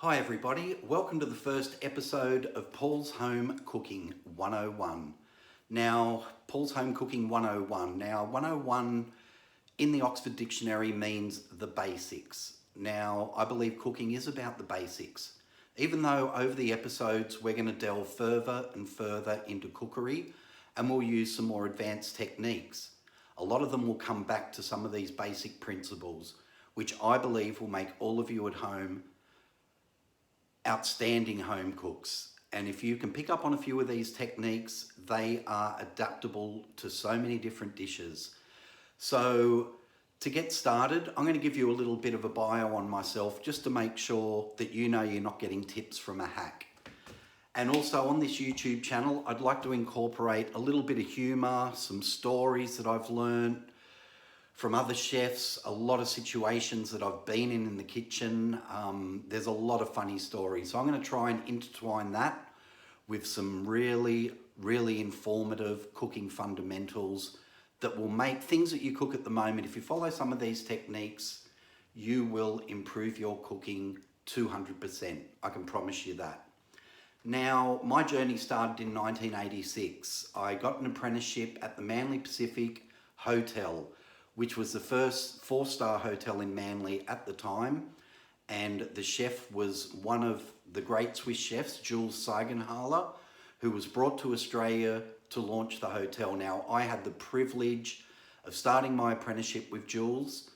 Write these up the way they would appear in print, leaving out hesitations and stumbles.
Hi everybody, welcome to the first episode of Paul's Home Cooking 101. Now, Paul's Home Cooking 101. Now, 101 in the Oxford Dictionary means the basics. Now, I believe cooking is about the basics. Even though over the episodes we're going to delve further and further into cookery and we'll use some more advanced techniques. A lot of them will come back to some of these basic principles, which I believe will make all of you at home outstanding home cooks. And if you can pick up on a few of these techniques, they are adaptable to so many different dishes. So to get started, I'm going to give you a little bit of a bio on myself just to make sure that you know you're not getting tips from a hack. And also on this YouTube channel, I'd like to incorporate a little bit of humour, some stories that I've learned from other chefs, a lot of situations that I've been in the kitchen. There's a lot of funny stories. So I'm going to try and intertwine that with some really informative cooking fundamentals that will make things that you cook at the moment. If you follow some of these techniques, you will improve your cooking 200%. I can promise you that. Now, my journey started in 1986. I got an apprenticeship at the Manly Pacific Hotel, which was the first 4-star hotel in Manly at the time. And the chef was one of the great Swiss chefs, Jules Siegenthaler, who was brought to Australia to launch the hotel. Now, I had the privilege of starting my apprenticeship with Jules,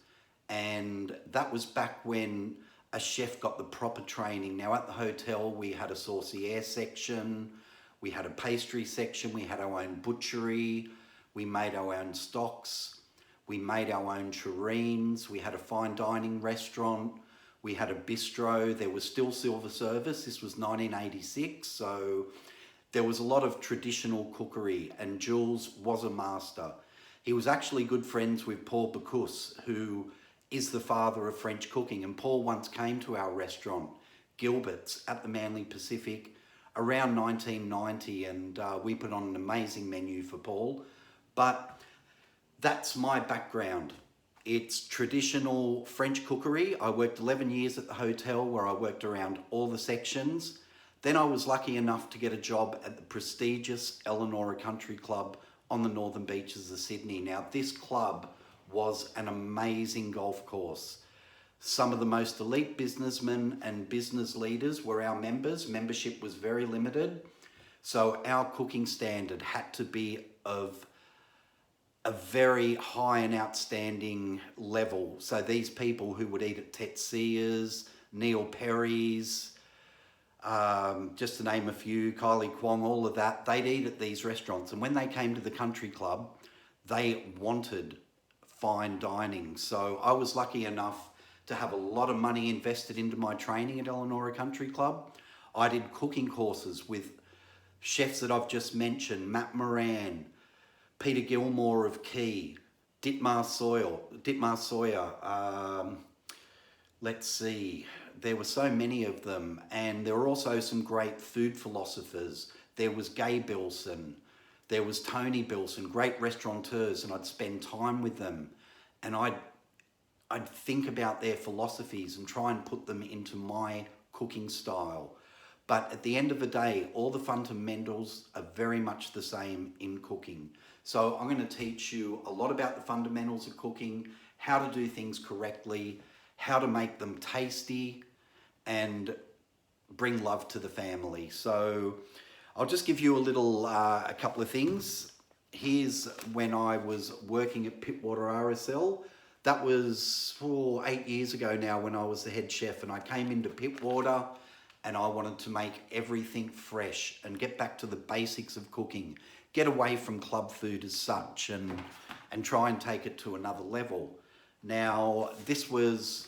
and that was back when a chef got the proper training. Now, at the hotel, we had a saucier section, we had a pastry section, we had our own butchery, we made our own stocks, we made our own tureens, we had a fine dining restaurant, we had a bistro, there was still silver service. This was 1986, so there was a lot of traditional cookery, and Jules was a master. He was actually good friends with Paul Bocuse, who is the father of French cooking, and Paul once came to our restaurant, Gilbert's, at the Manly Pacific around 1990, and we put on an amazing menu for Paul. But that's my background. It's traditional French cookery. I worked 11 years at the hotel where I worked around all the sections. Then I was lucky enough to get a job at the prestigious Elanora Country Club on the northern beaches of Sydney. Now, this club was an amazing golf course. Some of the most elite businessmen and business leaders were our members. Membership was very limited. So our cooking standard had to be of a very high and outstanding level. So these people who would eat at Tetsia's, Neil Perry's, just to name a few, Kylie Kwong, all of that, they'd eat at these restaurants. And when they came to the country club, they wanted fine dining. So I was lucky enough to have a lot of money invested into my training at Elanora Country Club. I did cooking courses with chefs that I've just mentioned, Matt Moran, Peter Gilmore of Key, Dietmar Sawyer, let's see, there were so many of them. And there were also some great food philosophers. There was Gay Bilson, there was Tony Bilson, great restaurateurs, and I'd spend time with them. And I'd think about their philosophies and try and put them into my cooking style. But at the end of the day, all the fundamentals are very much the same in cooking. So I'm going to teach you a lot about the fundamentals of cooking, how to do things correctly, how to make them tasty, and bring love to the family. So I'll just give you a couple of things. Here's when I was working at Pittwater RSL. That was 8 years ago now when I was the head chef, and I came into Pittwater and I wanted to make everything fresh and get back to the basics of cooking, get away from club food as such, and try and take it to another level. Now, this was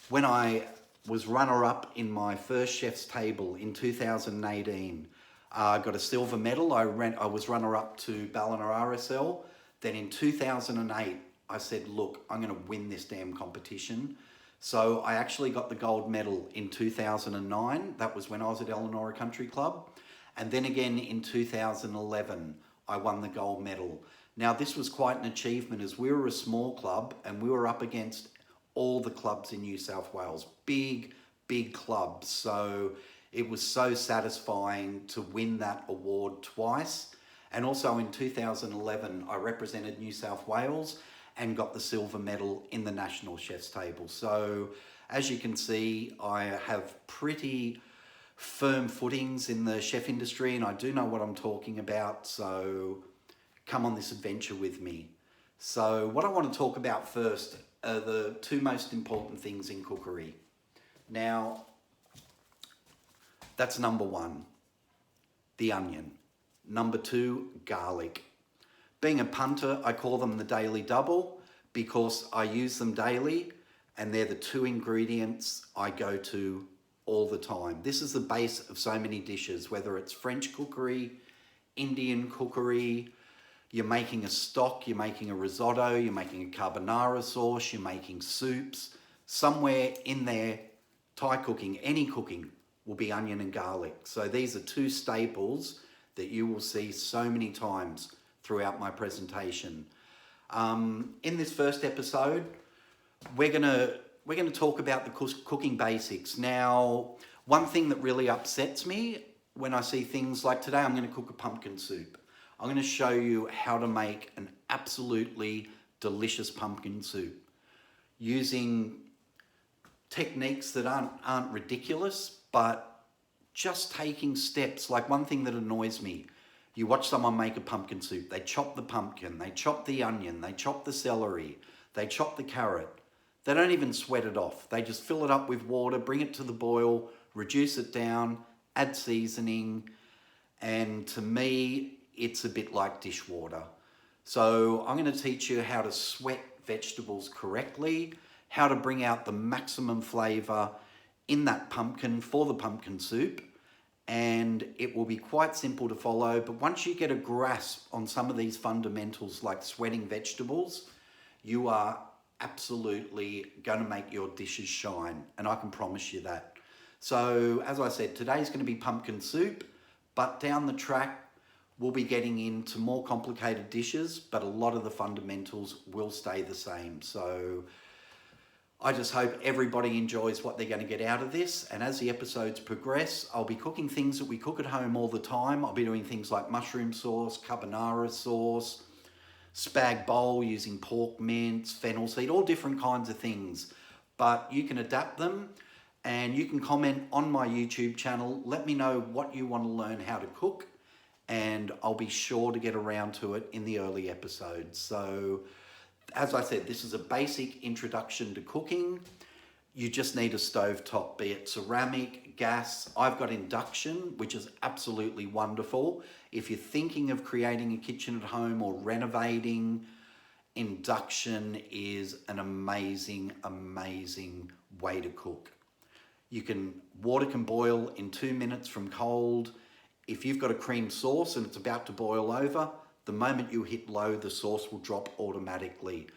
when I was runner-up in my first chef's table in 2018. I got a silver medal. I was runner-up to Ballina RSL. Then in 2008, I said, look, I'm going to win this damn competition. So I actually got the gold medal in 2009. That was when I was at Elanora Country Club. And then again in 2011, I won the gold medal. Now, this was quite an achievement as we were a small club and we were up against all the clubs in New South Wales. Big big clubs. So it was so satisfying to win that award twice. And also in 2011, I represented New South Wales and got the silver medal in the National Chef's Table. So as you can see, I have pretty firm footings in the chef industry and I do know what I'm talking about. So come on this adventure with me. So what I want to talk about first are the two most important things in cookery. Now, that's number one, the onion. Number two, garlic. Being a punter, I call them the daily double because I use them daily and they're the two ingredients I go to all the time. This is the base of so many dishes, whether it's French cookery, Indian cookery, you're making a stock, you're making a risotto, you're making a carbonara sauce, you're making soups. Somewhere in there, Thai cooking, any cooking, will be onion and garlic. So these are two staples that you will see so many times throughout my presentation. In this first episode, we're gonna talk about the cooking basics. Now, one thing that really upsets me when I see things like today, I'm gonna cook a pumpkin soup. I'm gonna show you how to make an absolutely delicious pumpkin soup using techniques that aren't ridiculous, but just taking steps. Like one thing that annoys me, you watch someone make a pumpkin soup, they chop the pumpkin, they chop the onion, they chop the celery, they chop the carrot. They don't even sweat it off. They just fill it up with water, bring it to the boil, reduce it down, add seasoning, and to me, it's a bit like dishwater. So I'm going to teach you how to sweat vegetables correctly, how to bring out the maximum flavor in that pumpkin for the pumpkin soup, and it will be quite simple to follow. But once you get a grasp on some of these fundamentals like sweating vegetables, you are absolutely going to make your dishes shine, and I can promise you that. So as I said, today's going to be pumpkin soup, but down the track we'll be getting into more complicated dishes, but a lot of the fundamentals will stay the same. So I just hope everybody enjoys what they're going to get out of this. And as the episodes progress, I'll be cooking things that we cook at home all the time. I'll be doing things like mushroom sauce, carbonara sauce, spag bowl using pork mince, fennel seed, all different kinds of things. But you can adapt them and you can comment on my YouTube channel. Let me know what you want to learn how to cook, and I'll be sure to get around to it in the early episodes. So as I said, this is a basic introduction to cooking. You just need a stovetop, be it ceramic, gas. I've got induction, which is absolutely wonderful. If you're thinking of creating a kitchen at home or renovating, induction is an amazing, amazing way to cook. Water can boil in 2 minutes from cold. If you've got a cream sauce and it's about to boil over, the moment you hit low, the sauce will drop automatically.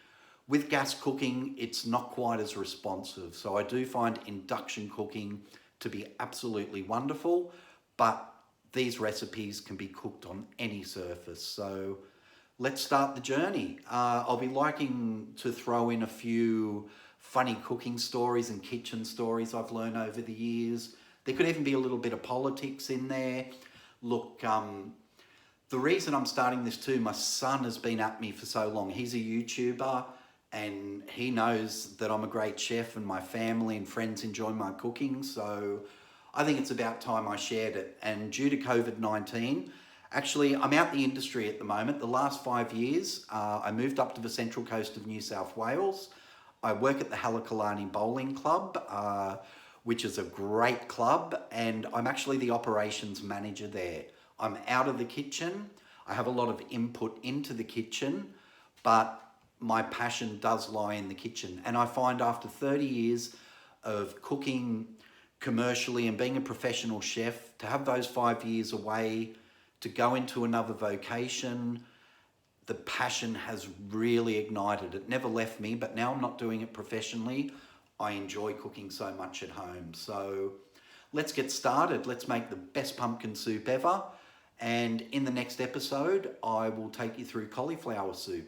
With gas cooking, it's not quite as responsive. So I do find induction cooking to be absolutely wonderful, but these recipes can be cooked on any surface. So let's start the journey. I'll be liking to throw in a few funny cooking stories and kitchen stories I've learned over the years. There could even be a little bit of politics in there. Look, the reason I'm starting this too, my son has been at me for so long. He's a YouTuber and he knows that I'm a great chef and my family and friends enjoy my cooking. So I think it's about time I shared it. And due to COVID-19, actually I'm out the industry at the moment. The last 5 years, I moved up to the central coast of New South Wales. I work at the Halakalani Bowling Club, which is a great club, and I'm actually the operations manager there. I'm out of the kitchen. I have a lot of input into the kitchen, but my passion does lie in the kitchen. And I find after 30 years of cooking commercially and being a professional chef, to have those 5 years away, to go into another vocation, the passion has really ignited. It never left me, but now I'm not doing it professionally. I enjoy cooking so much at home. So let's get started. Let's make the best pumpkin soup ever. And in the next episode, I will take you through cauliflower soup.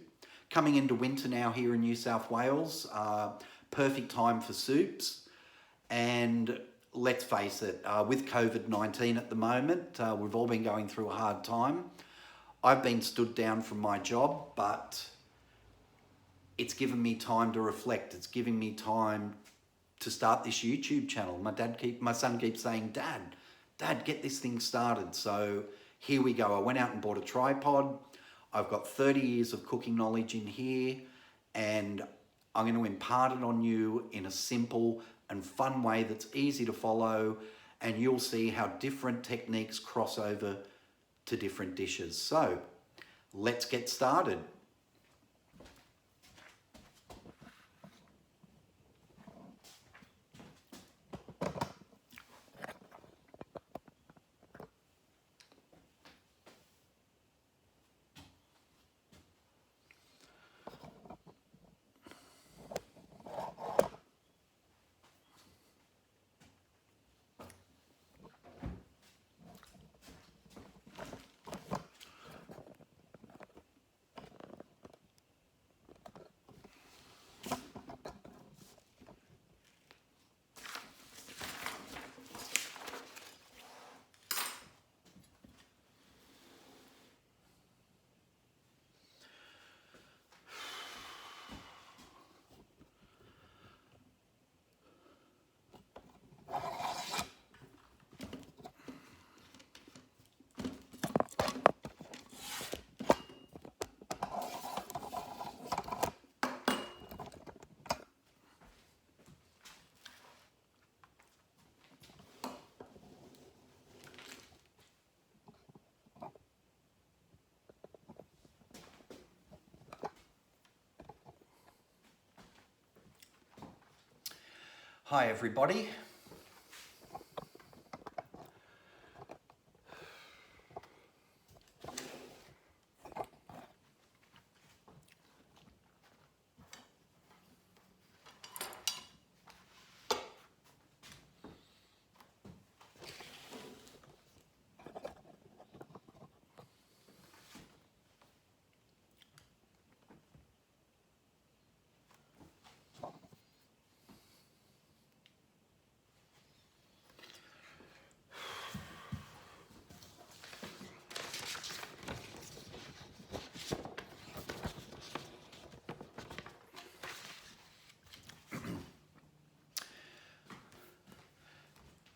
Coming into winter now here in New South Wales, perfect time for soups. And let's face it, with COVID-19 at the moment, we've all been going through a hard time. I've been stood down from my job, but it's given me time to reflect. It's giving me time to start this YouTube channel. My son keeps saying, Dad, get this thing started. So here we go. I went out and bought a tripod. I've got 30 years of cooking knowledge in here, and I'm going to impart it on you in a simple and fun way that's easy to follow, and you'll see how different techniques cross over to different dishes. So let's get started. Hi everybody.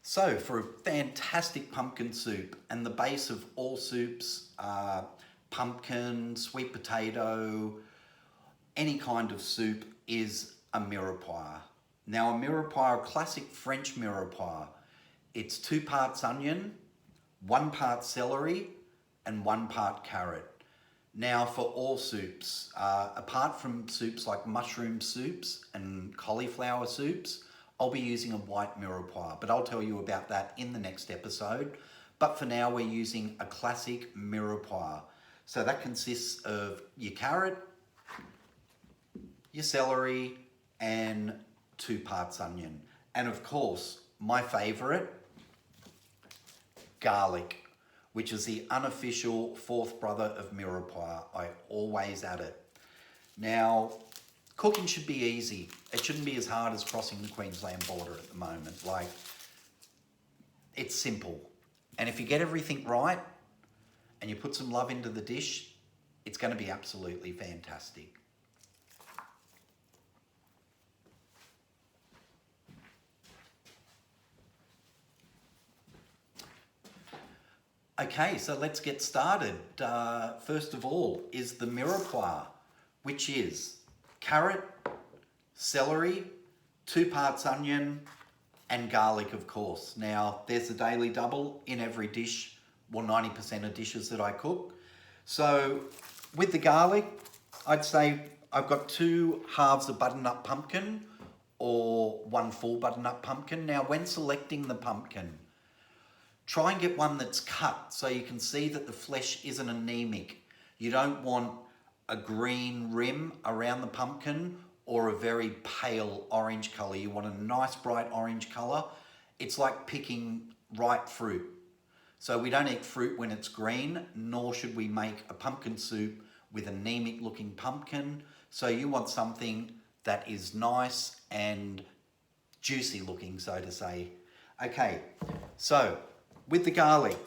So for a fantastic pumpkin soup, and the base of all soups are pumpkin, sweet potato, any kind of soup is a mirepoix. Now a mirepoix, a classic French mirepoix, it's 2 parts onion, 1 part celery, and 1 part carrot. Now for all soups, apart from soups like mushroom soups and cauliflower soups, I'll be using a white mirepoix, but I'll tell you about that in the next episode. But for now, we're using a classic mirepoix. So that consists of your carrot, your celery, and 2 parts onion. And of course, my favorite, garlic, which is the unofficial 4th brother of mirepoix. I always add it. Now, cooking should be easy. It shouldn't be as hard as crossing the Queensland border at the moment. Like, it's simple. And if you get everything right and you put some love into the dish, it's going to be absolutely fantastic. Okay, so let's get started. First of all is the mirepoix, which is carrot, celery, 2 parts onion, and garlic, of course. Now, there's a daily double in every dish, well, 90% of dishes that I cook. So with the garlic, I'd say I've got 2 halves of butternut pumpkin or 1 full butternut pumpkin. Now, when selecting the pumpkin, try and get one that's cut so you can see that the flesh isn't anemic. You don't want a green rim around the pumpkin or a very pale orange colour. You want a nice bright orange colour. It's like picking ripe fruit. So we don't eat fruit when it's green, nor should we make a pumpkin soup with anemic looking pumpkin. So you want something that is nice and juicy looking, so to say. Okay, so with the garlic,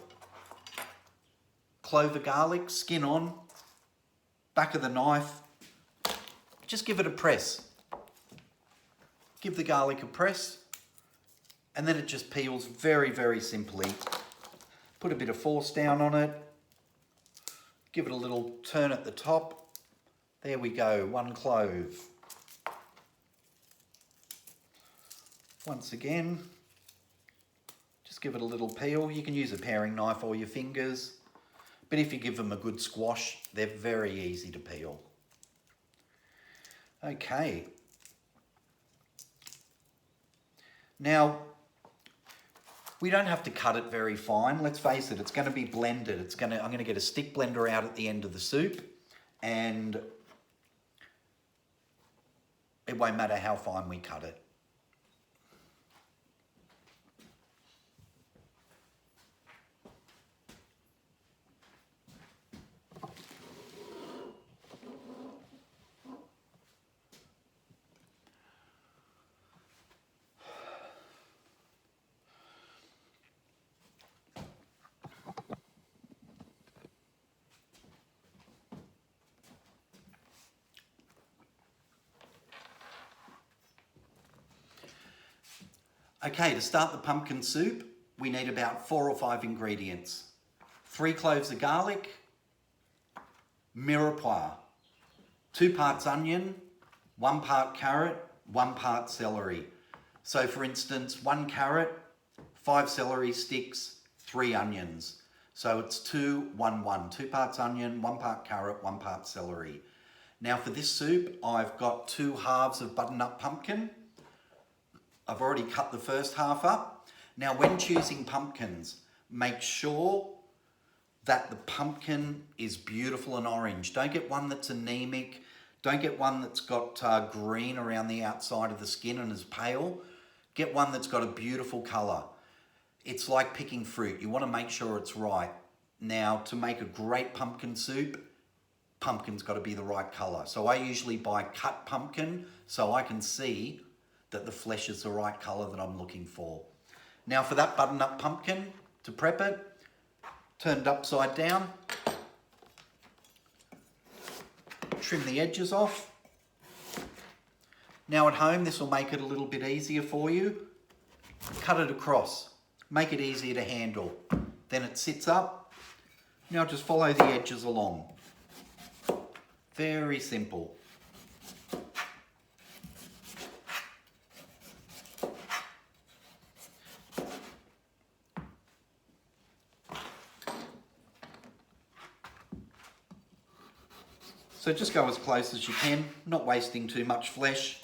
clove of garlic, skin on, back of the knife, just give it a press. Give the garlic a press, and then it just peels very, very simply. Put a bit of force down on it, give it a little turn at the top. There we go, 1 clove. Once again, just give it a little peel. You can use a paring knife or your fingers, but if you give them a good squash, they're very easy to peel. Okay. Now, we don't have to cut it very fine. Let's face it, it's going to be blended. I'm going to get a stick blender out at the end of the soup, and it won't matter how fine we cut it. Okay, to start the pumpkin soup, we need about 4 or 5 ingredients. 3 cloves of garlic, mirepoix, 2 parts onion, 1 part carrot, 1 part celery. So for instance, 1 carrot, 5 celery sticks, 3 onions. So it's 2, 1, 1. 2 parts onion, 1 part carrot, 1 part celery. Now for this soup, I've got 2 halves of butternut pumpkin. I've already cut the first half up. Now when choosing pumpkins, make sure that the pumpkin is beautiful and orange. Don't get one that's anemic. Don't get one that's got green around the outside of the skin and is pale. Get one that's got a beautiful colour. It's like picking fruit. You want to make sure it's right. Now, to make a great pumpkin soup, pumpkin's got to be the right colour. So I usually buy cut pumpkin so I can see that the flesh is the right colour that I'm looking for. Now for that butternut pumpkin, to prep it, turned upside down, trim the edges off. Now at home, this will make it a little bit easier for you. Cut it across, make it easier to handle. Then it sits up. Now just follow the edges along. Very simple. So just go as close as you can, not wasting too much flesh.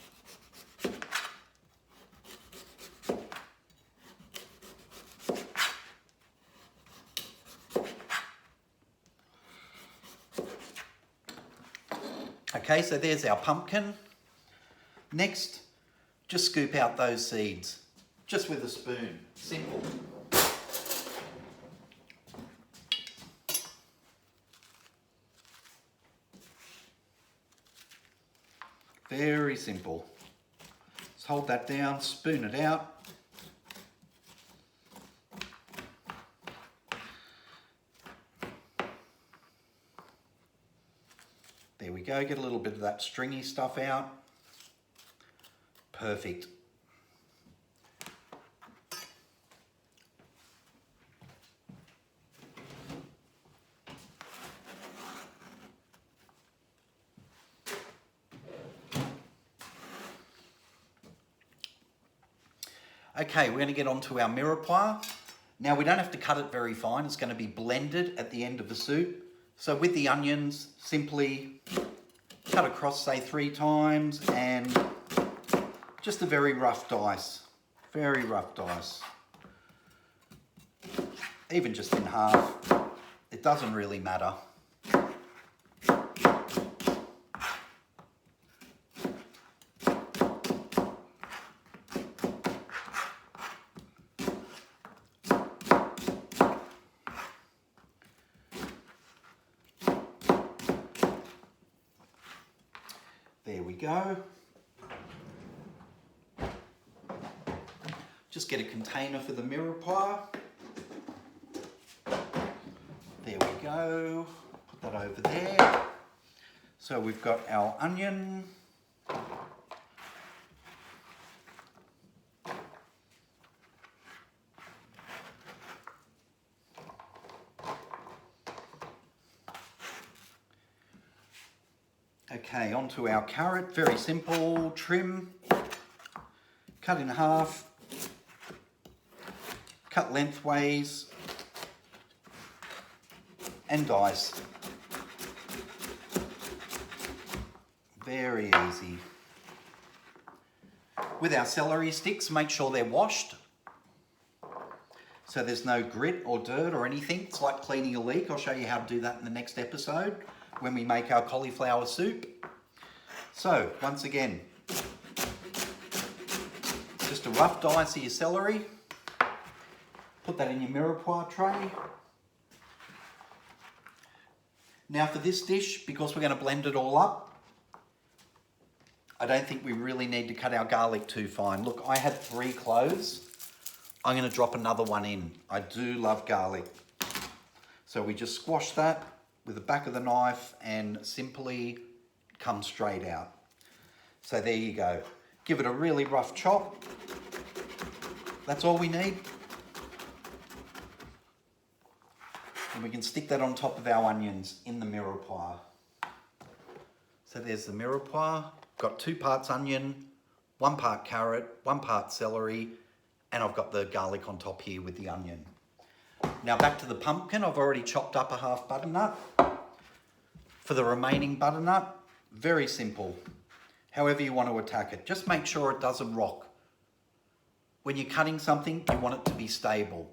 Okay, so there's our pumpkin. Next, just scoop out those seeds, just with a spoon, simple. Very simple. Just hold that down, spoon it out. There we go, get a little bit of that stringy stuff out. Perfect. Okay, we're going to get on to our mirepoix. Now we don't have to cut it very fine, it's going to be blended at the end of the soup. So with the onions, simply cut across, say 3 times, and just a very rough dice. Very rough dice. Even just in half, it doesn't really matter. There we go. get a container for the mirepoix. There we go. Put that over there. So we've got our onion. Okay, onto our carrot. Very simple. Trim, cut in half, cut lengthways, and dice. Very easy. With our celery sticks, make sure they're washed so there's no grit or dirt or anything. It's like cleaning a leek. I'll show you how to do that in the next episode when we make our cauliflower soup. So, once again, just a rough dice of your celery. Put that in your mirepoix tray. Now for this dish, because we're going to blend it all up, I don't think we really need to cut our garlic too fine. Look, I had 3 cloves. I'm going to drop another one in. I do love garlic. So we just squash that with the back of the knife and simply come straight out. So there you go. Give it a really rough chop. That's all we need. And we can stick that on top of our onions in the mirepoix. So there's the mirepoix. Got 2 parts onion, 1 part carrot, 1 part celery, and I've got the garlic on top here with the onion. Now back to the pumpkin. I've already chopped up a half butternut. For the remaining butternut, very simple. However you want to attack it. Just make sure it doesn't rock. When you're cutting something, you want it to be stable.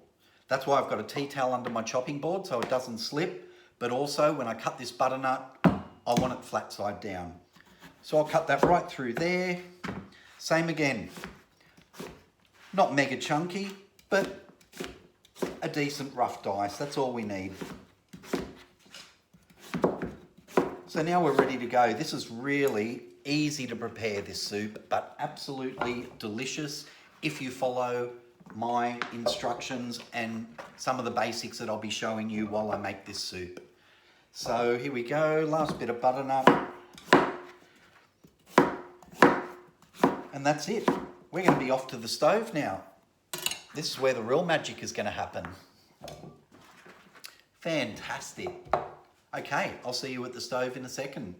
That's why I've got a tea towel under my chopping board so it doesn't slip. But also when I cut this butternut, I want it flat side down. So I'll cut that right through there. Same again. Not mega chunky, but a decent rough dice. That's all we need. So now we're ready to go. This is really easy to prepare, this soup, but absolutely delicious if you follow my instructions and some of the basics that I'll be showing you while I make this soup. So here we go, last bit of butternut. And that's it. We're going to be off to the stove now. This is where the real magic is going to happen. Fantastic. Okay, I'll see you at the stove in a second.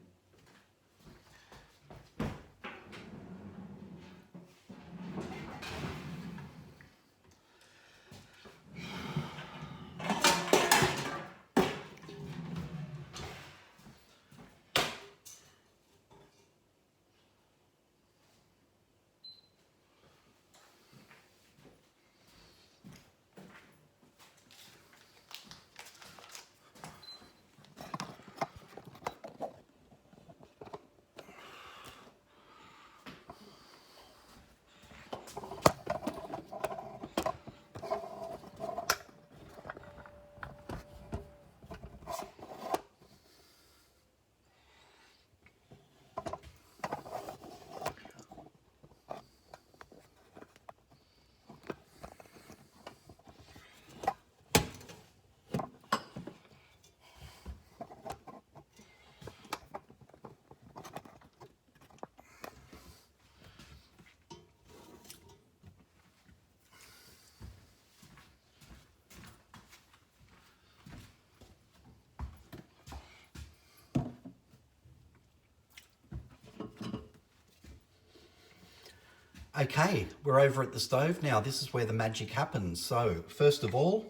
Okay, we're over at the stove now. This is where the magic happens. So, first of all,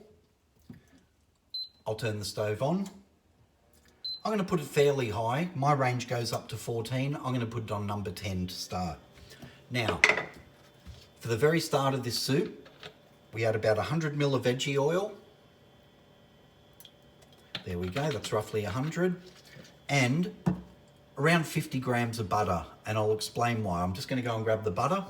I'll turn the stove on. I'm going to put it fairly high. My range goes up to 14. I'm going to put it on number 10 to start. Now, for the very start of this soup, we add about 100 ml of veggie oil. There we go, that's roughly 100. And around 50 grams of butter, and I'll explain why. I'm just going to go and grab the butter.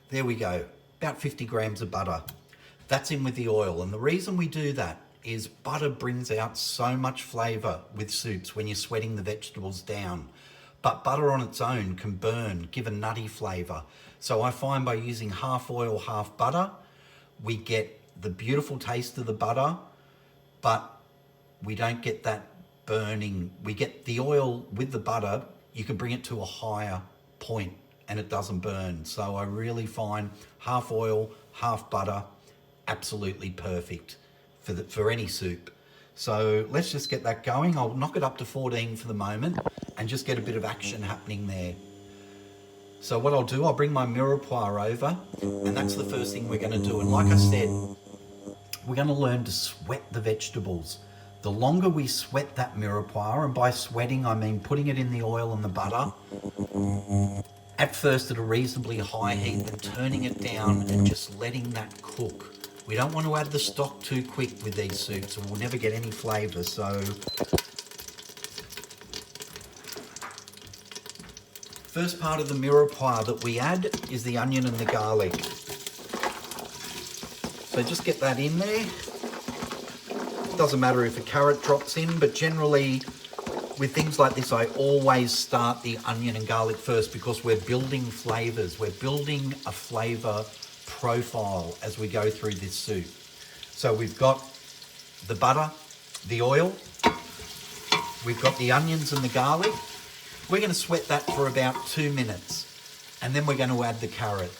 There we go, about 50 grams of butter. That's in with the oil, and the reason we do that is butter brings out so much flavour with soups when you're sweating the vegetables down. But butter on its own can burn, give a nutty flavour. So I find by using half oil, half butter, we get the beautiful taste of the butter, but we don't get that burning. We get the oil with the butter, you can bring it to a higher point and it doesn't burn. So I really find half oil, half butter, absolutely perfect for any soup. So let's just get that going. I'll knock it up to 14 for the moment and just get a bit of action happening there. So what I'll do, I'll bring my mirepoix over, and that's the first thing we're going to do. And like I said, we're going to learn to sweat the vegetables. The longer we sweat that mirepoix, and by sweating I mean putting it in the oil and the butter, at first at a reasonably high heat, then turning it down and just letting that cook. We don't want to add the stock too quick with these soups or we'll never get any flavour. So first part of the mirepoix that we add is the onion and the garlic. So just get that in there. It doesn't matter if a carrot drops in, but generally with things like this, I always start the onion and garlic first because we're building flavours. We're building a flavour profile as we go through this soup. So we've got the butter, the oil, we've got the onions and the garlic. We're going to sweat that for about 2 minutes and then we're going to add the carrot.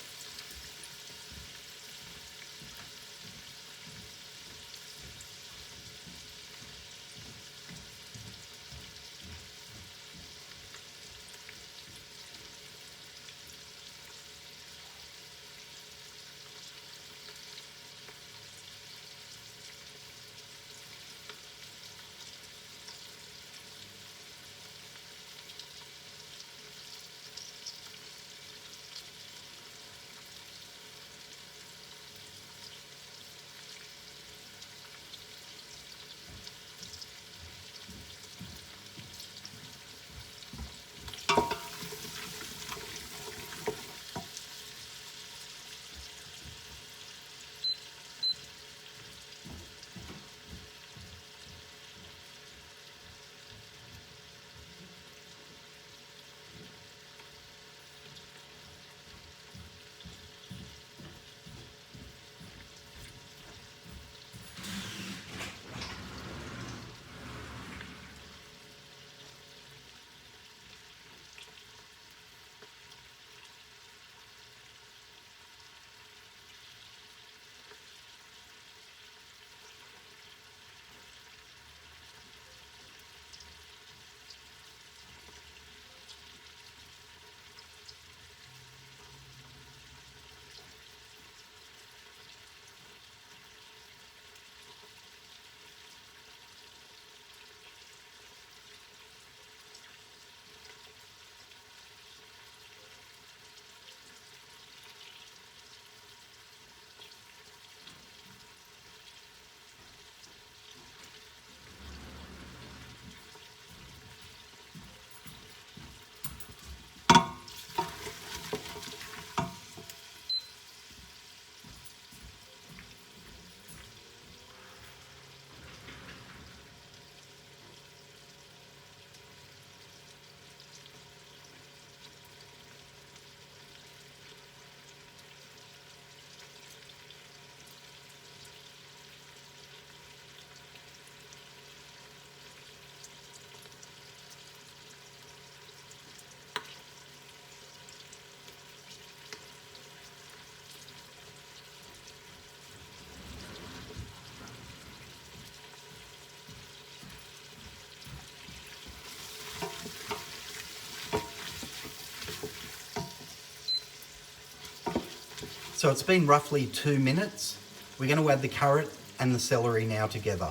So it's been roughly 2 minutes. We're going to add the carrot and the celery now together.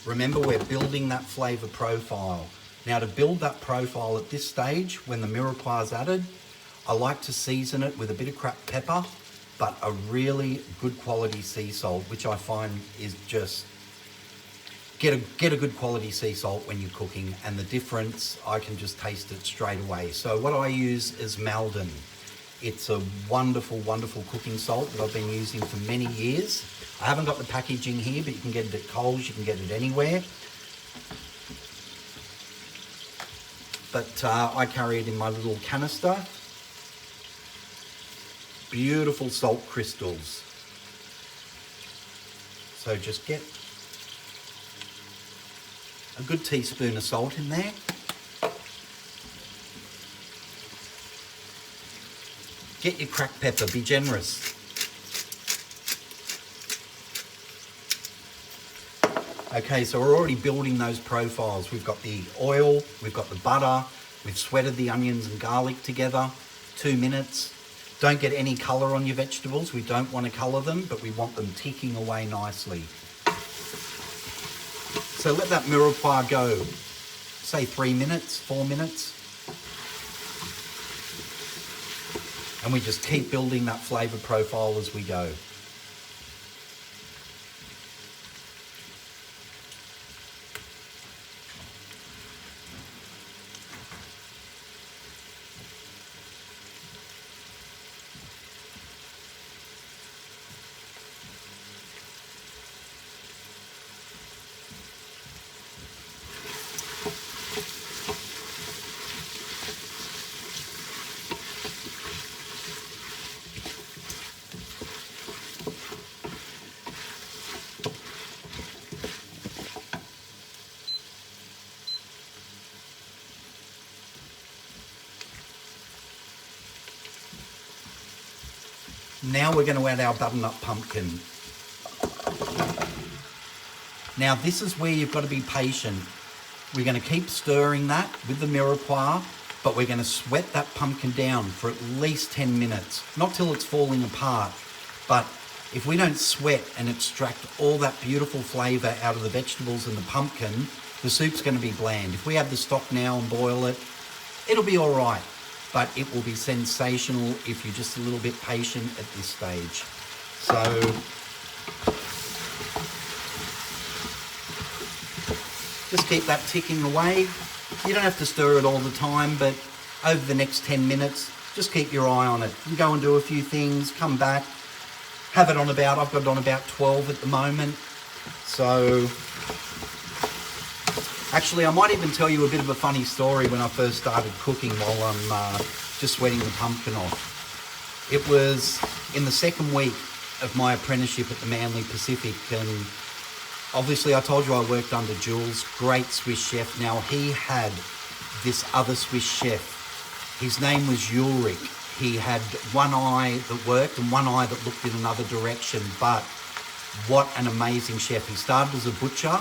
Remember, we're building that flavour profile. Now to build that profile at this stage, when the mirepoix is added, I like to season it with a bit of cracked pepper, but a really good quality sea salt, which I find is just, get a good quality sea salt when you're cooking, and the difference, I can just taste it straight away. So what I use is Maldon. It's a wonderful, wonderful cooking salt that I've been using for many years. I haven't got the packaging here, but you can get it at Coles, you can get it anywhere. But I carry it in my little canister. Beautiful salt crystals. So just get a good teaspoon of salt in there. Get your cracked pepper, be generous. Okay, so we're already building those profiles. We've got the oil, we've got the butter, we've sweated the onions and garlic together, 2 minutes. Don't get any colour on your vegetables. We don't want to colour them, but we want them ticking away nicely. So let that mirepoix go, say 3 minutes, 4 minutes. And we just keep building that flavour profile as we go. Now we're going to add our butternut pumpkin. Now this is where you've got to be patient. We're going to keep stirring that with the mirepoix, but we're going to sweat that pumpkin down for at least 10 minutes. Not till it's falling apart, but if we don't sweat and extract all that beautiful flavour out of the vegetables and the pumpkin, the soup's going to be bland. If we add the stock now and boil it, it'll be all right. But it will be sensational if you're just a little bit patient at this stage. So just keep that ticking away. You don't have to stir it all the time, but over the next 10 minutes, just keep your eye on it. You go and do a few things, come back, have it on about, I've got it on about 12 at the moment. So actually, I might even tell you a bit of a funny story when I first started cooking while I'm just sweating the pumpkin off. It was in the second week of my apprenticeship at the Manly Pacific, and obviously I told you I worked under Jules, great Swiss chef. Now he had this other Swiss chef. His name was Ulrich. He had one eye that worked and one eye that looked in another direction, but what an amazing chef. He started as a butcher.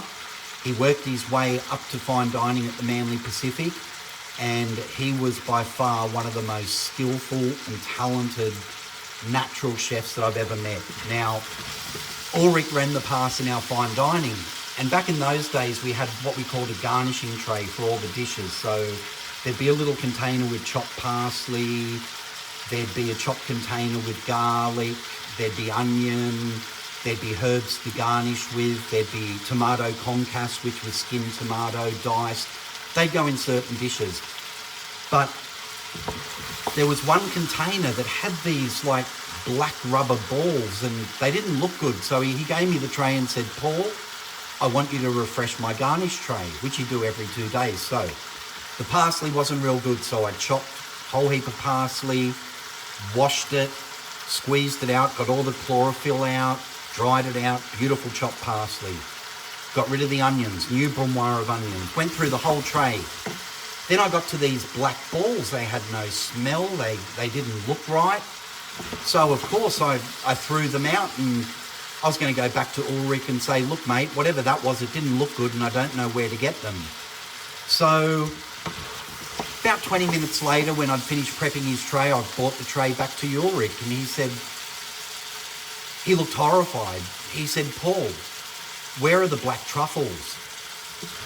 He worked his way up to fine dining at the Manly Pacific, and he was by far one of the most skillful and talented natural chefs that I've ever met. Now, Ulrich ran the pass in our fine dining, and back in those days we had what we called a garnishing tray for all the dishes. So there'd be a little container with chopped parsley, there'd be a chopped container with garlic, there'd be onion, there'd be herbs to garnish with, there'd be tomato concasse, which was skinned tomato, diced. They'd go in certain dishes. But there was one container that had these like black rubber balls and they didn't look good. So he gave me the tray and said, Paul, I want you to refresh my garnish tray, which you do every 2 days. So the parsley wasn't real good, so I chopped a whole heap of parsley, washed it, squeezed it out, got all the chlorophyll out, dried it out, beautiful chopped parsley. Got rid of the onions, new brunoise of onions, went through the whole tray. Then I got to these black balls. They had no smell, they didn't look right. So of course I threw them out, and I was going to go back to Ulrich and say, look mate, whatever that was, it didn't look good and I don't know where to get them. So about 20 minutes later, when I'd finished prepping his tray, I brought the tray back to Ulrich, and he said, he looked horrified. He said, Paul, where are the black truffles?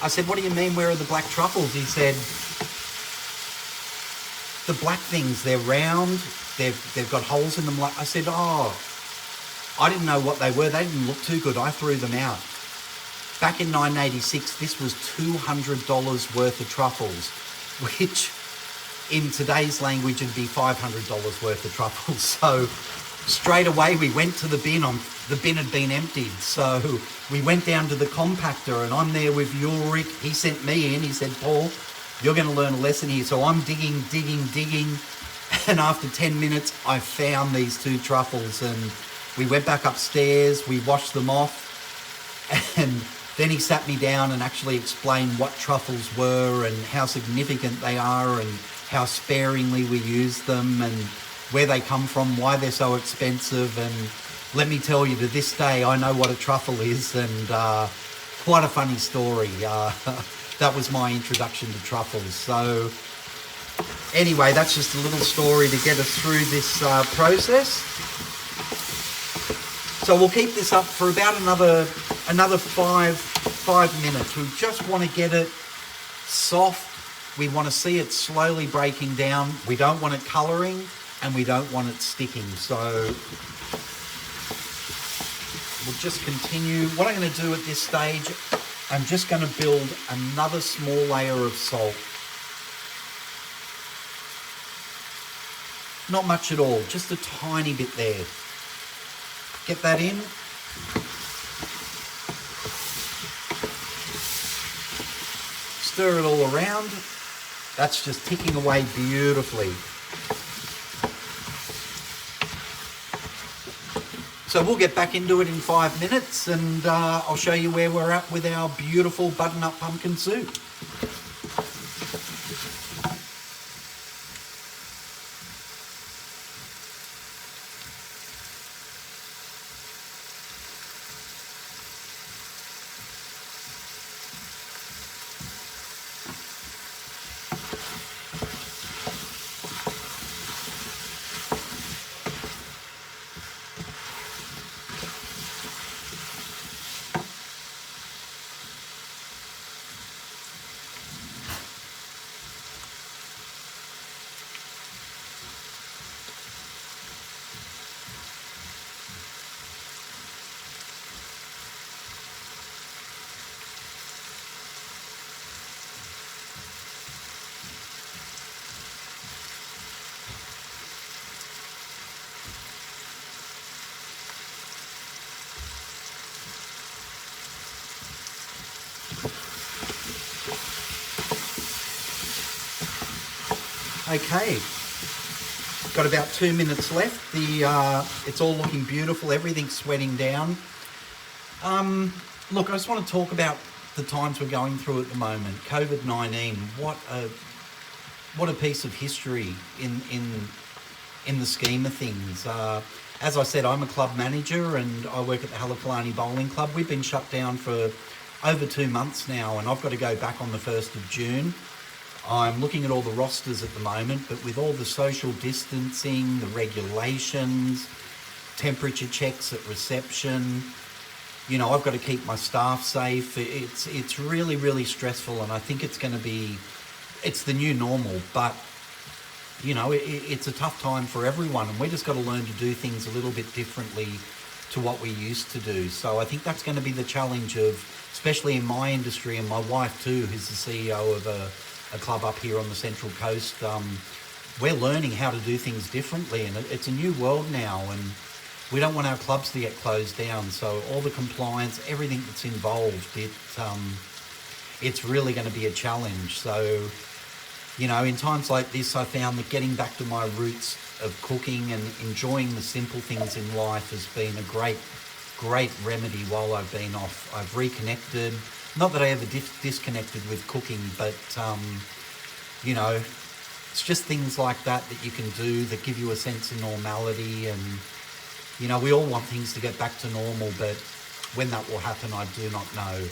I said, what do you mean, where are the black truffles? He said, the black things, they're round, they've got holes in them. I said, oh, I didn't know what they were. They didn't look too good. I threw them out. Back in 1986, this was $200 worth of truffles, which in today's language, it'd be $500 worth of truffles. So straight away we went to the bin. The bin had been emptied. So we went down to the compactor, and I'm there with Ulrich. He sent me in. He said, Paul, you're going to learn a lesson here. So I'm digging. And after 10 minutes, I found these 2 truffles, and we went back upstairs. We washed them off. And then he sat me down and actually explained what truffles were and how significant they are and how sparingly we use them and where they come from, why they're so expensive. And let me tell you, to this day, I know what a truffle is, and quite a funny story. That was my introduction to truffles. So anyway, that's just a little story to get us through this process. So we'll keep this up for about another 5 minutes. We just want to get it soft. We want to see it slowly breaking down. We don't want it colouring, and we don't want it sticking. So we'll just continue. What I'm going to do at this stage, I'm just going to build another small layer of salt. Not much at all, just a tiny bit there. Get that in. Stir it all around. That's just ticking away beautifully. So we'll get back into it in 5 minutes, and I'll show you where we're at with our beautiful butternut pumpkin soup. Okay, got about 2 minutes left. It's all looking beautiful. Everything's sweating down. Look, I just want to talk about the times we're going through at the moment. COVID-19. What a piece of history in the scheme of things. As I said, I'm a club manager and I work at the Halaplani Bowling Club. We've been shut down for over 2 months now, and I've got to go back on the 1st of June. I'm looking at all the rosters at the moment, but with all the social distancing, the regulations, temperature checks at reception, you know, I've got to keep my staff safe. It's really, really stressful, and I think it's the new normal, but you know, it's a tough time for everyone, and we just got to learn to do things a little bit differently to what we used to do. So I think that's going to be the challenge of, especially in my industry, and my wife too, who's the CEO of a club up here on the Central Coast. We're learning how to do things differently, and it's a new world now, and we don't want our clubs to get closed down. So all the compliance, everything that's involved, it's really going to be a challenge. So, you know, in times like this, I found that getting back to my roots of cooking and enjoying the simple things in life has been a great remedy while I've been off. I've reconnected. Not that I ever disconnected with cooking, but, you know, it's just things like that you can do that give you a sense of normality. And, you know, we all want things to get back to normal, but when that will happen, I do not know.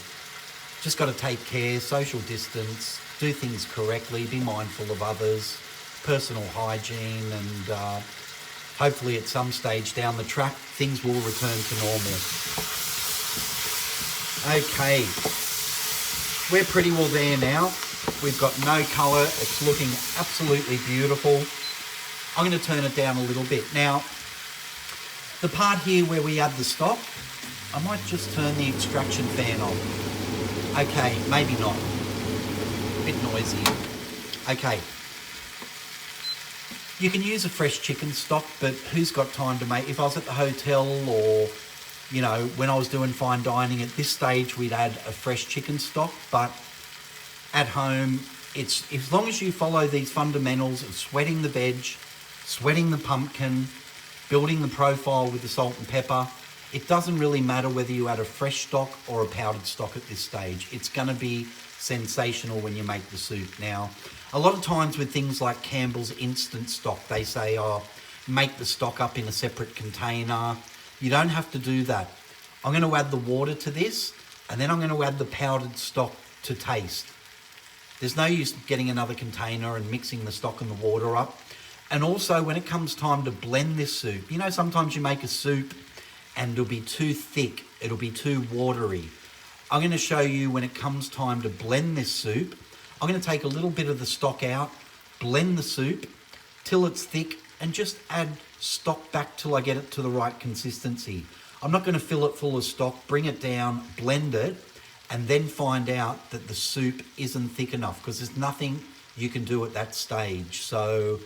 Just got to take care, social distance, do things correctly, be mindful of others, personal hygiene, and hopefully at some stage down the track, things will return to normal. Okay. We're pretty well there now. We've got no colour. It's looking absolutely beautiful. I'm going to turn it down a little bit. Now, the part here where we add the stock, I might just turn the extraction fan on. Okay, maybe not. A bit noisy. Okay. You can use a fresh chicken stock, but who's got time to make... If I was at the hotel or, you know, when I was doing fine dining, at this stage we'd add a fresh chicken stock, but at home, it's as long as you follow these fundamentals of sweating the veg, sweating the pumpkin, building the profile with the salt and pepper, it doesn't really matter whether you add a fresh stock or a powdered stock at this stage. It's going to be sensational when you make the soup. Now, a lot of times with things like Campbell's instant stock, they say, oh, make the stock up in a separate container. You don't have to do that. I'm going to add the water to this, and then I'm going to add the powdered stock to taste. There's no use getting another container and mixing the stock and the water up. And also, when it comes time to blend this soup, you know, sometimes you make a soup and it'll be too thick, it'll be too watery. I'm going to show you when it comes time to blend this soup. I'm going to take a little bit of the stock out, blend the soup till it's thick, and just add stock back till I get it to the right consistency. I'm not going to fill it full of stock, bring it down, blend it, and then find out that the soup isn't thick enough, because there's nothing you can do at that stage. So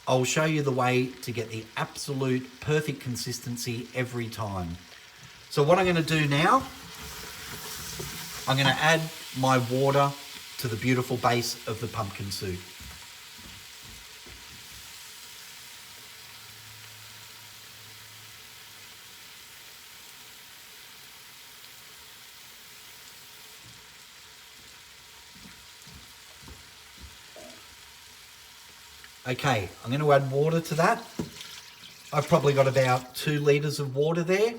I'll show you the way to get the absolute perfect consistency every time. So what I'm going to do now, I'm going to add my water to the beautiful base of the pumpkin soup. Okay, I'm going to add water to that. I've probably got about 2 litres of water there.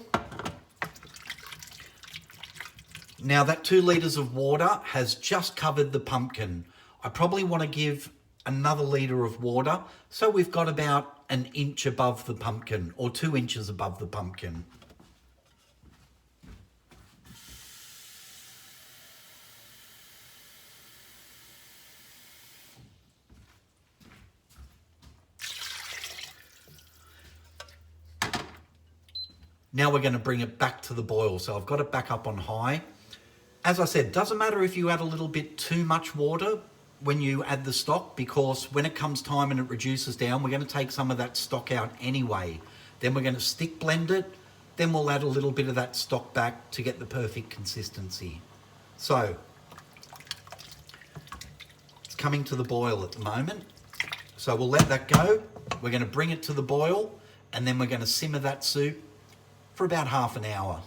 Now that 2 litres of water has just covered the pumpkin. I probably want to give another litre of water, so we've got about 1 inch above the pumpkin, or 2 inches above the pumpkin. Now we're going to bring it back to the boil. So I've got it back up on high. As I said, doesn't matter if you add a little bit too much water when you add the stock, because when it comes time and it reduces down, we're going to take some of that stock out anyway. Then we're going to stick blend it. Then we'll add a little bit of that stock back to get the perfect consistency. So it's coming to the boil at the moment. So we'll let that go. We're going to bring it to the boil, and then we're going to simmer that soup for about half an hour.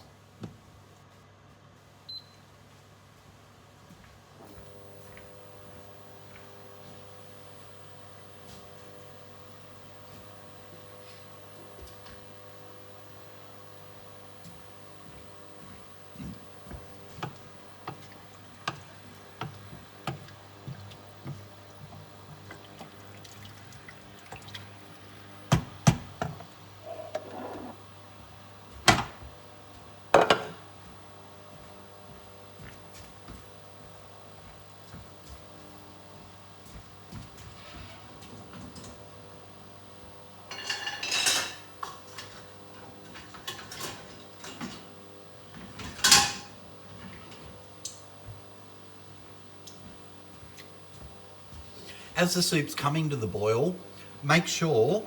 As the soup's coming to the boil, make sure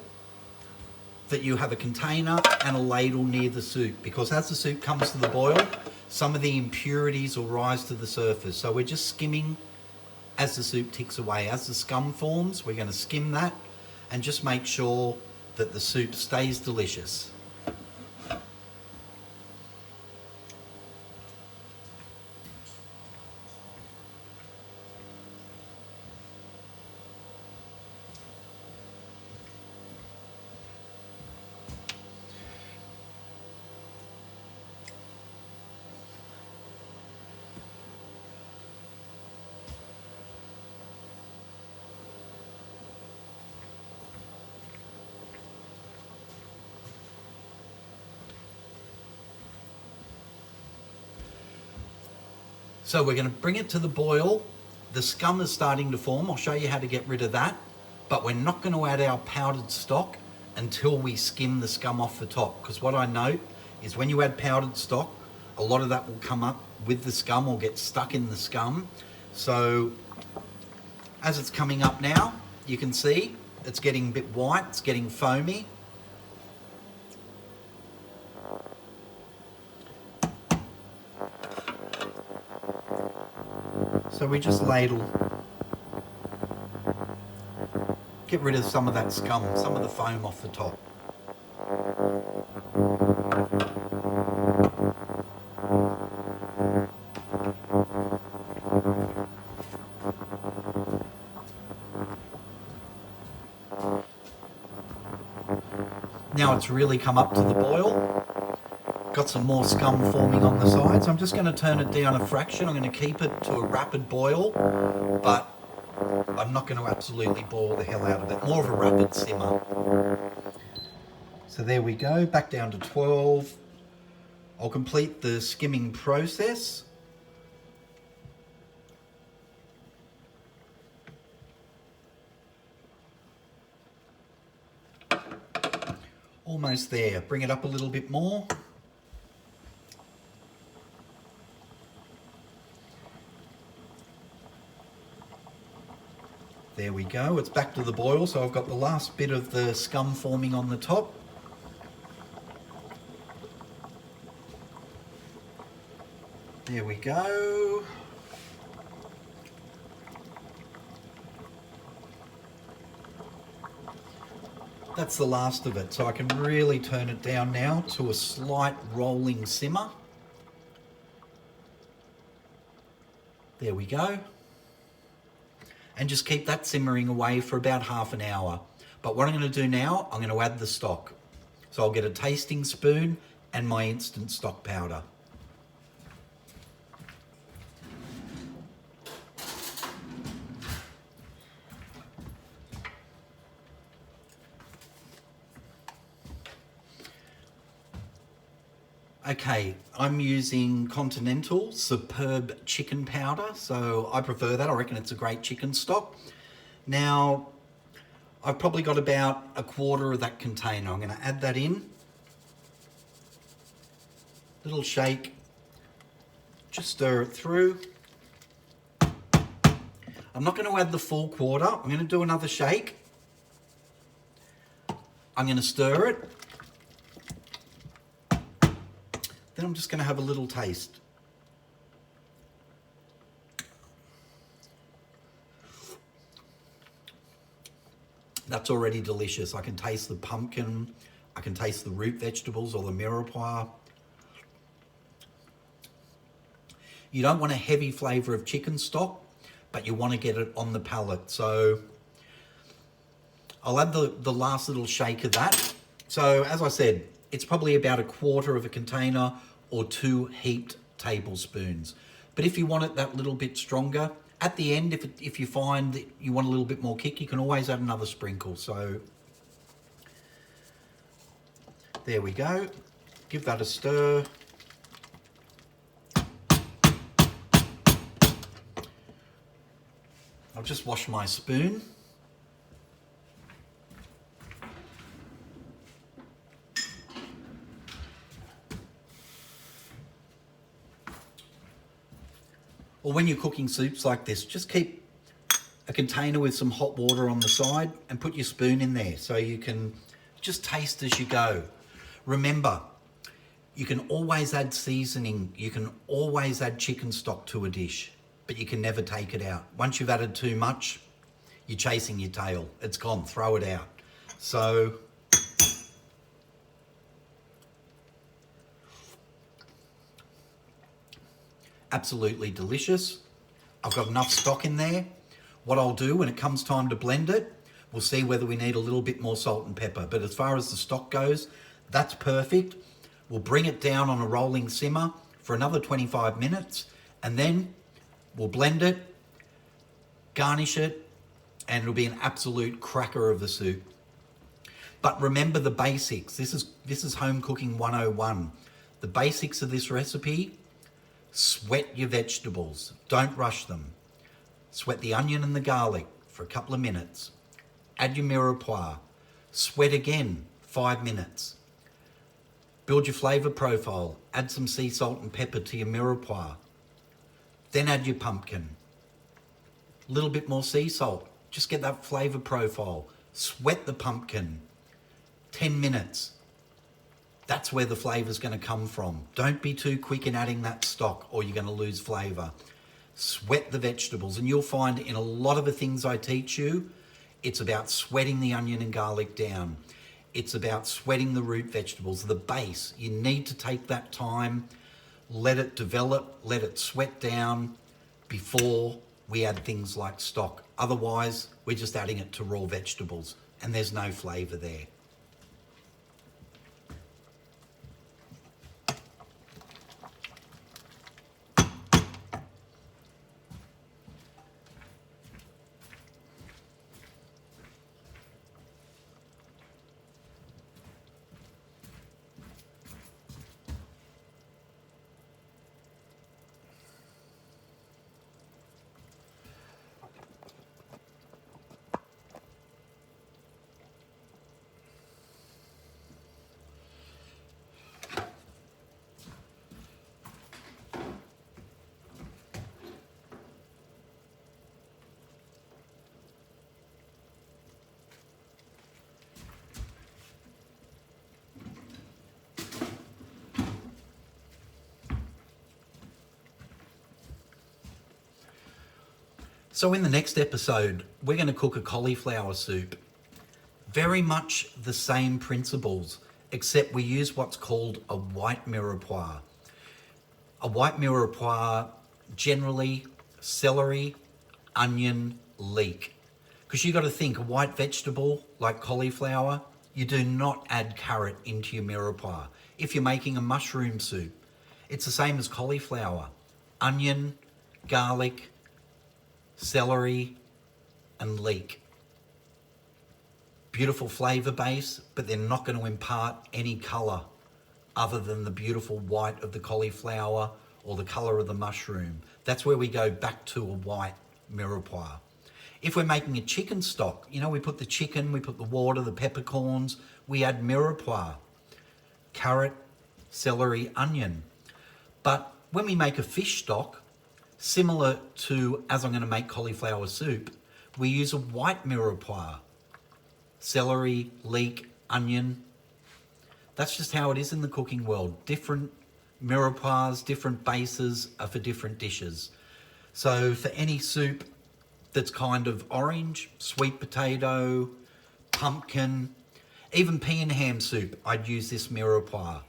that you have a container and a ladle near the soup, because as the soup comes to the boil, some of the impurities will rise to the surface. So we're just skimming as the soup ticks away. As the scum forms, we're going to skim that and just make sure that the soup stays delicious. So we're going to bring it to the boil. The scum is starting to form. I'll show you how to get rid of that. But we're not going to add our powdered stock until we skim the scum off the top. Because what I note is when you add powdered stock, a lot of that will come up with the scum or get stuck in the scum. So as it's coming up now, you can see It's getting a bit white, it's getting foamy. So we just ladle, get rid of some of that scum, some of the foam off the top. Now it's really come up to the boil. Got some more scum forming on the sides. I'm just going to turn it down a fraction. I'm going to keep it to a rapid boil, but I'm not going to absolutely boil the hell out of it. More of a rapid simmer. So there we go, back down to 12. I'll complete the skimming process. Almost there. Bring it up a little bit more. There we go, it's back to the boil, so I've got the last bit of the scum forming on the top. There we go. That's the last of it, so I can really turn it down now to a slight rolling simmer. There we go. And just keep that simmering away for about half an hour. But what I'm going to do now, I'm going to add the stock. So I'll get a tasting spoon and my instant stock powder. Okay, I'm using Continental Superb Chicken Powder, so I prefer that. I reckon it's a great chicken stock. Now, I've probably got about a quarter of that container. I'm going to add that in. Little shake. Just stir it through. I'm not going to add the full quarter. I'm going to do another shake. I'm going to stir it. Then I'm just going to have a little taste. That's already delicious. I can taste the pumpkin. I can taste the root vegetables or the mirepoix. You don't want a heavy flavour of chicken stock, but you want to get it on the palate. So I'll add the last little shake of that. So as I said, it's probably about a quarter of a container or 2 heaped tablespoons. But if you want it that little bit stronger, at the end, if you find that you want a little bit more kick, you can always add another sprinkle. So there we go. Give that a stir. I'll just wash my spoon. Or when you're cooking soups like this, just keep a container with some hot water on the side and put your spoon in there so you can just taste as you go. Remember, you can always add seasoning. You can always add chicken stock to a dish, but you can never take it out. Once you've added too much, you're chasing your tail. It's gone, throw it out. So absolutely delicious. I've got enough stock in there. What I'll do when it comes time to blend it, we'll see whether we need a little bit more salt and pepper. But as far as the stock goes, that's perfect. We'll bring it down on a rolling simmer for another 25 minutes, and then we'll blend it, garnish it, and it'll be an absolute cracker of a soup. But remember the basics. This is home cooking 101. The basics of this recipe: sweat your vegetables, don't rush them. Sweat the onion and the garlic for a couple of minutes. Add your mirepoix. Sweat again, 5 minutes. Build your flavour profile. Add some sea salt and pepper to your mirepoix. Then add your pumpkin. A little bit more sea salt. Just get that flavour profile. Sweat the pumpkin. 10 minutes. That's where the flavour's going to come from. Don't be too quick in adding that stock or you're going to lose flavour. Sweat the vegetables, and you'll find in a lot of the things I teach you, it's about sweating the onion and garlic down. It's about sweating the root vegetables, the base. You need to take that time, let it develop, let it sweat down before we add things like stock. Otherwise, we're just adding it to raw vegetables and there's no flavour there. So in the next episode, we're going to cook a cauliflower soup. Very much the same principles, except we use what's called a white mirepoix. A white mirepoix, generally celery, onion, leek. Because you got to think, a white vegetable like cauliflower, you do not add carrot into your mirepoix. If you're making a mushroom soup, it's the same as cauliflower. Onion, garlic, celery and leek. Beautiful flavour base, but they're not going to impart any colour other than the beautiful white of the cauliflower or the colour of the mushroom. That's where we go back to a white mirepoix. If we're making a chicken stock, you know, we put the chicken, we put the water, the peppercorns, we add mirepoix, carrot, celery, onion. But when we make a fish stock, similar to as I'm going to make cauliflower soup, we use a white mirepoix. Celery, leek, onion. That's just how it is in the cooking world. Different mirepoix, different bases are for different dishes. So for any soup that's kind of orange, sweet potato, pumpkin, even pea and ham soup, I'd use this mirepoix.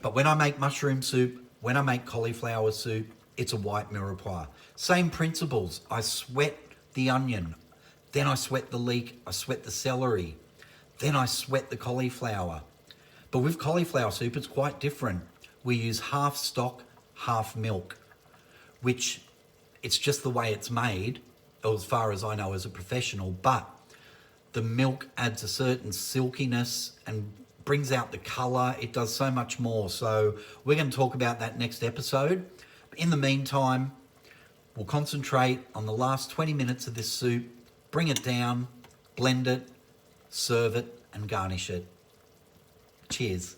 But when I make mushroom soup, when I make cauliflower soup, it's a white mirepoix. Same principles. I sweat the onion, then I sweat the leek, I sweat the celery, then I sweat the cauliflower. But with cauliflower soup, it's quite different. We use half stock, half milk, which it's just the way it's made, as far as I know as a professional, but the milk adds a certain silkiness and brings out the colour. It does so much more. So we're going to talk about that next episode. In the meantime, we'll concentrate on the last 20 minutes of this soup, bring it down, blend it, serve it, and garnish it. Cheers.